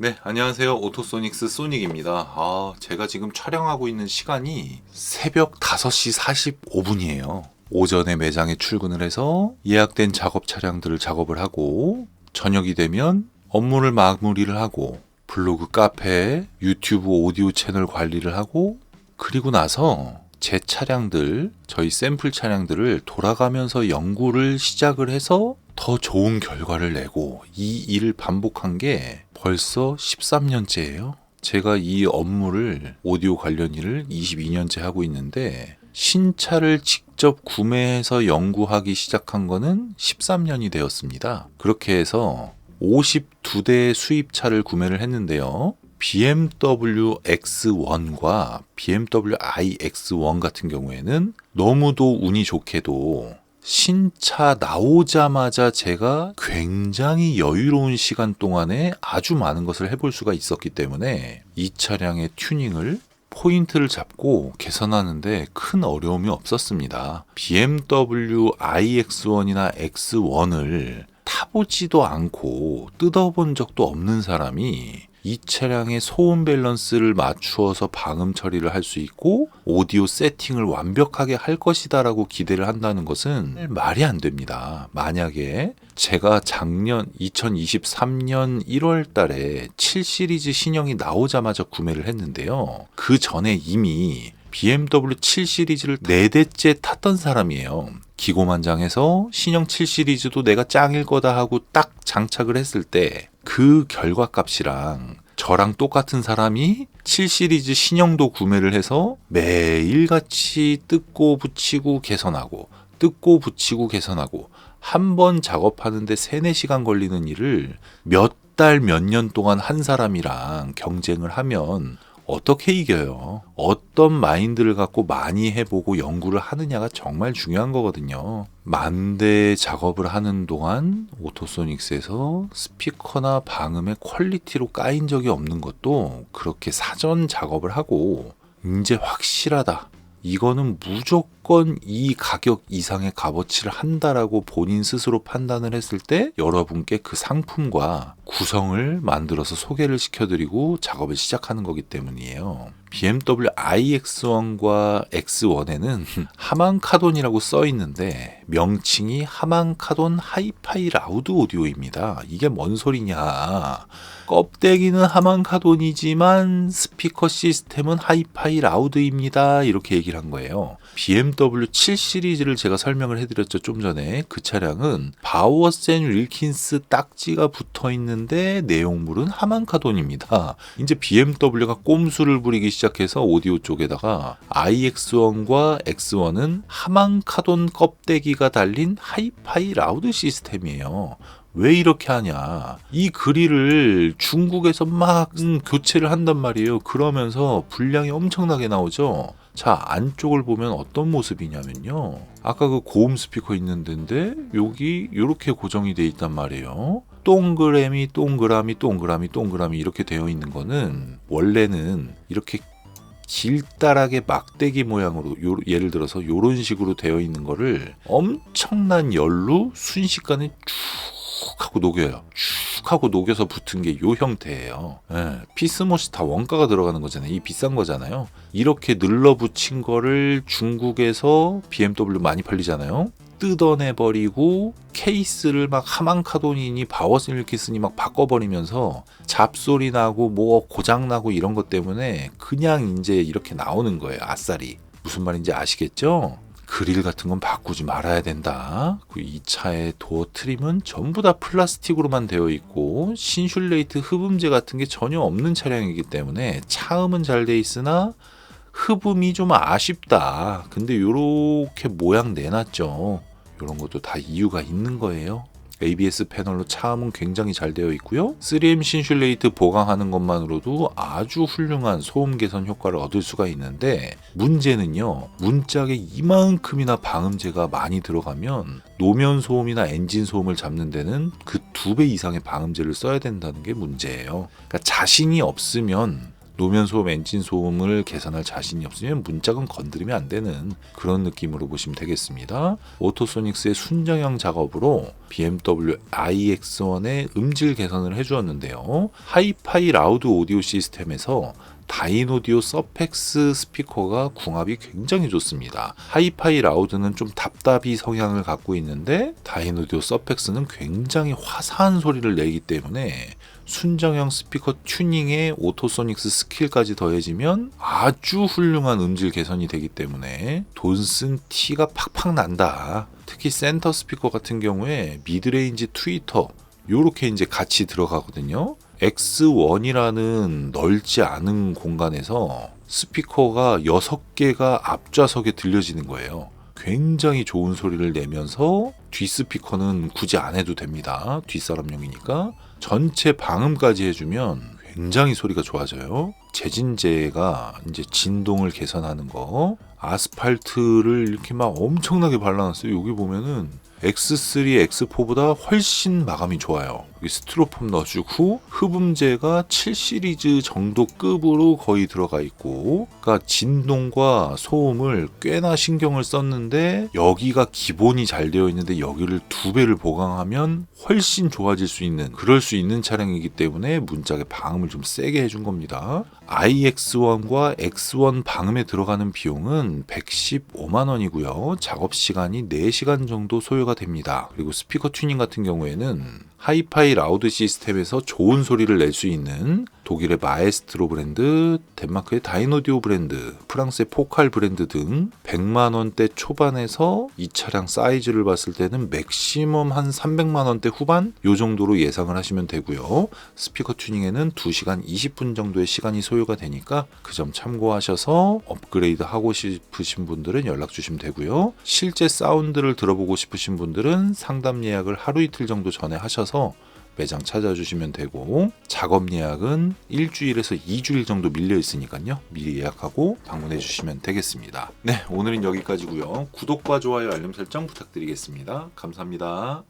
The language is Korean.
네, 안녕하세요. 오토소닉스 소닉입니다. 제가 지금 촬영하고 있는 시간이 새벽 5시 45분이에요. 오전에 매장에 출근을 해서 예약된 작업 차량들을 작업을 하고 저녁이 되면 업무를 마무리를 하고 블로그 카페, 유튜브 오디오 채널 관리를 하고 그리고 나서 제 차량들, 저희 샘플 차량들을 돌아가면서 연구를 시작을 해서 더 좋은 결과를 내고 이 일을 반복한 게 벌써 13년째예요. 제가 이 업무를 오디오 관련 일을 22년째 하고 있는데 신차를 직접 구매해서 연구하기 시작한 거는 13년이 되었습니다. 그렇게 해서 52대의 수입차를 구매를 했는데요. BMW X1과 BMW iX1 같은 경우에는 너무도 운이 좋게도 신차 나오자마자 제가 굉장히 여유로운 시간 동안에 아주 많은 것을 해볼 수가 있었기 때문에 이 차량의 튜닝을 포인트를 잡고 개선하는데 큰 어려움이 없었습니다. BMW iX1이나 X1을 타보지도 않고 뜯어본 적도 없는 사람이 이 차량의 소음 밸런스를 맞추어서 방음 처리를 할 수 있고 오디오 세팅을 완벽하게 할 것이다라고 기대를 한다는 것은 말이 안 됩니다. 만약에 제가 작년 2023년 1월 달에 7 시리즈 신형이 나오자마자 구매를 했는데요. 그 전에 이미 BMW 7 시리즈를 4대째 탔던 사람이에요. 기고만장해서 신형 7 시리즈도 내가 짱일 거다 하고 딱 장착을 했을 때 그 결과값이랑 저랑 똑같은 사람이 7 시리즈 신형도 구매를 해서 매일같이 뜯고 붙이고 개선하고 뜯고 붙이고 개선하고 한 번 작업하는데 3, 4시간 걸리는 일을 몇 달, 몇 년 동안 한 사람이랑 경쟁을 하면 어떻게 이겨요? 어떤 마인드를 갖고 많이 해보고 연구를 하느냐가 정말 중요한 거거든요. 만대 작업을 하는 동안 오토소닉스에서 스피커나 방음의 퀄리티로 까인 적이 없는 것도 그렇게 사전 작업을 하고 이제 확실하다. 이거는 무조건 이 가격 이상의 값어치를 한다라고 본인 스스로 판단을 했을 때 여러분께 그 상품과 구성을 만들어서 소개를 시켜드리고 작업을 시작하는 거기 때문이에요. BMW iX1과 X1에는 하만카돈이라고 써 있는데 명칭이 하만카돈 하이파이 라우드 오디오입니다. 이게 뭔 소리냐? 껍데기는 하만카돈이지만 스피커 시스템은 하이파이 라우드입니다. 이렇게 얘기를 한 거예요. BMW 7 시리즈를 제가 설명을 해드렸죠. 좀 전에 그 차량은 바우어센 윌킨스 딱지가 붙어 있는데 내용물은 하만카돈입니다. 이제 BMW가 꼼수를 부리기 시작해서 오디오 쪽에다가 iX1과 X1은 하만카돈 껍데기가 달린 하이파이 라우드 시스템이에요. 왜 이렇게 하냐? 이 그릴을 중국에서 막 교체를 한단 말이에요. 그러면서 분량이 엄청나게 나오죠. 자, 안쪽을 보면 어떤 모습이냐면요. 아까 그 고음 스피커 있는 데인데 여기 이렇게 고정이 돼 있단 말이에요. 동그라미 동그라미 동그라미 동그라미 이렇게 되어 있는 거는 원래는 이렇게 길다랗게 막대기 모양으로 예를 들어서 이런 식으로 되어 있는 거를 엄청난 열로 순식간에 쭉 하고 녹여요. 쭉 하고 녹여서 붙은 게 요 형태예요. 피스못이 다 원가가 들어가는 거잖아요. 이 비싼 거잖아요. 이렇게 늘러붙인 거를 중국에서 BMW 많이 팔리잖아요. 뜯어내버리고 케이스를 막 하만카돈이니 바워스닐키스니 막 바꿔버리면서 잡소리 나고 뭐 고장 나고 이런 것 때문에 그냥 이제 이렇게 나오는 거예요. 아싸리. 무슨 말인지 아시겠죠? 그릴 같은 건 바꾸지 말아야 된다. 이 차의 도어 트림은 전부 다 플라스틱으로만 되어 있고 신슐레이트 흡음재 같은 게 전혀 없는 차량이기 때문에 차음은 잘 돼 있으나 흡음이 좀 아쉽다. 근데 요렇게 모양 내놨죠. 이런 것도 다 이유가 있는 거예요. ABS 패널로 차음은 굉장히 잘 되어 있고요. 3M 신슐레이트 보강하는 것만으로도 아주 훌륭한 소음 개선 효과를 얻을 수가 있는데 문제는요. 문짝에 이만큼이나 방음재가 많이 들어가면 노면 소음이나 엔진 소음을 잡는 데는 그 2배 이상의 방음재를 써야 된다는 게 문제예요. 그러니까 자신이 없으면 노면 소음, 엔진 소음을 개선할 자신이 없으면 문짝은 건드리면 안 되는 그런 느낌으로 보시면 되겠습니다. 오토소닉스의 순정형 작업으로 BMW iX1의 음질 개선을 해주었는데요. 하이파이 라우드 오디오 시스템에서 다이노디오 서펙스 스피커가 궁합이 굉장히 좋습니다. 하이파이 라우드는 좀 답답이 성향을 갖고 있는데 다이노디오 서펙스는 굉장히 화사한 소리를 내기 때문에 순정형 스피커 튜닝에 오토소닉스 스킬까지 더해지면 아주 훌륭한 음질 개선이 되기 때문에 돈 쓴 티가 팍팍 난다. 특히 센터 스피커 같은 경우에 미드레인지 트위터 요렇게 이제 같이 들어가거든요. X1이라는 넓지 않은 공간에서 스피커가 6개가 앞좌석에 들려지는 거예요. 굉장히 좋은 소리를 내면서 뒷스피커는 굳이 안 해도 됩니다. 뒷사람용이니까. 전체 방음까지 해주면 굉장히 소리가 좋아져요. 재진제가 이제 진동을 개선하는 거. 아스팔트를 이렇게 막 엄청나게 발라놨어요. 여기 보면은 X3, X4보다 훨씬 마감이 좋아요. 여기 스티로폼 넣어주고 흡음재가 7시리즈 정도 급으로 거의 들어가 있고, 그러니까 진동과 소음을 꽤나 신경을 썼는데 여기가 기본이 잘 되어 있는데 여기를 2배를 보강하면 훨씬 좋아질 수 있는, 그럴 수 있는 차량이기 때문에 문짝에 방음을 좀 세게 해준 겁니다. iX1과 X1 방음에 들어가는 비용은 115만 원이고요. 작업 시간이 4시간 정도 소요가 됩니다. 그리고 스피커 튜닝 같은 경우에는 하이파이 라우드 시스템에서 좋은 소리를 낼 수 있는 독일의 마에스트로 브랜드, 덴마크의 다이노디오 브랜드, 프랑스의 포칼 브랜드 등 100만 원대 초반에서 이 차량 사이즈를 봤을 때는 맥시멈 한 300만 원대 후반 요 정도로 예상을 하시면 되고요. 스피커 튜닝에는 2시간 20분 정도의 시간이 소요가 되니까 그 점 참고하셔서 업그레이드 하고 싶으신 분들은 연락 주시면 되고요. 실제 사운드를 들어보고 싶으신 분들은 상담 예약을 하루 이틀 정도 전에 하셔서 매장 찾아주시면 되고, 작업 예약은 일주일에서 2주일 정도 밀려 있으니까요. 미리 예약하고 방문해 주시면 되겠습니다. 네, 오늘은 여기까지고요. 구독과 좋아요, 알림 설정 부탁드리겠습니다. 감사합니다.